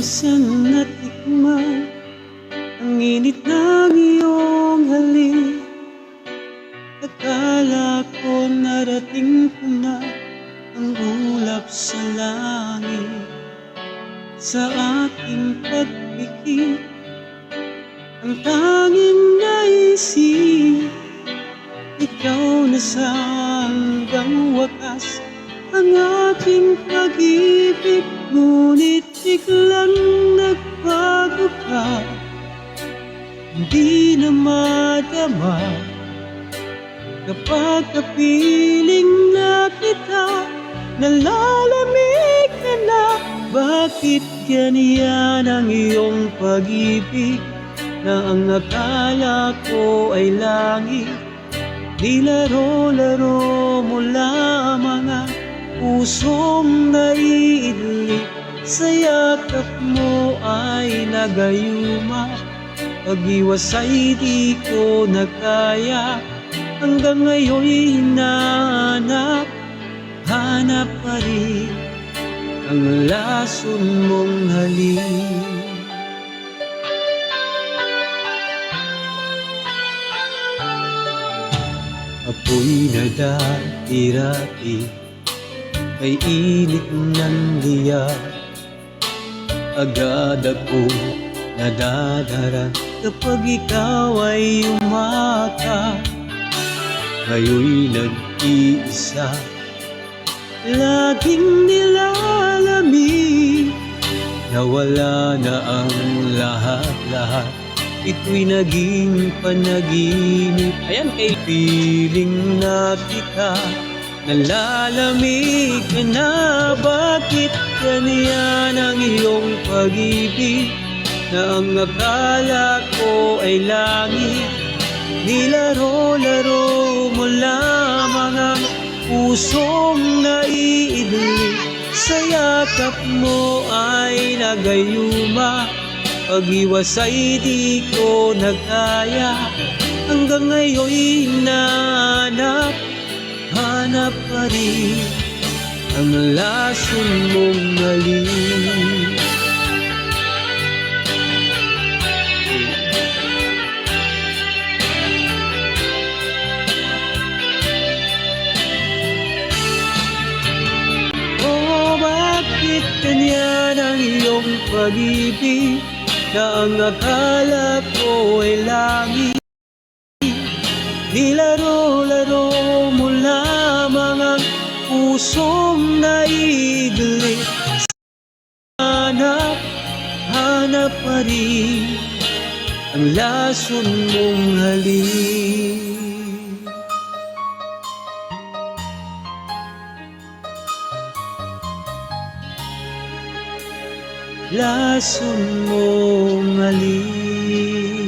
minsan natikman ang init ng iyong halik. Akala ko narating ko na ang ulap sa langit. Sa ating pagpikit, ang tanging naisip, ikaw na sa hanggang wakas ang aking pag-ibig. Ngunit biglang nagbago ka, hindi na madama kapag kapiling na kita. Nalalamig ka na, bakit ganyan ang iyong pag-ibig? Na ang akala ko ay langit, nilaro-laro mo lamang ang pusong naiidli. Sa yakap mo ay nagayuma, pag-iwas ay di ko na kaya. Hanggang ngayon'y hinahanap, hanap pa rin ang lason mong halik. Apoy na dati-rati, may init ng liyak. Agad akong nadadara kapag ikaw ay umatak. Ngayon'y nag-iisa, laging nilalamig. Nawala na ang lahat-lahat, ito'y naging panaginip. Ayan kay piling na kita, nalalamig ka na. Bakit ganyan ang iyong pag-ibig? Na ang akala ko ay langit, nilaro-laro mo lamang ang pusong naiidli. Sa yakap mo ay nagayuma, pag-iwas ay di ko na kaya. Hanggang ngayon'y hinahanap, hanap pa rin ang lason mong halik. Oh, bakit ganyan ang iyong pag-ibig? Na ang akala ko ay langit, nilaro-laro mo lamang ang pusong naiidli. Hanap, hanap pa rin ang lason mong halik. Lason mong halik.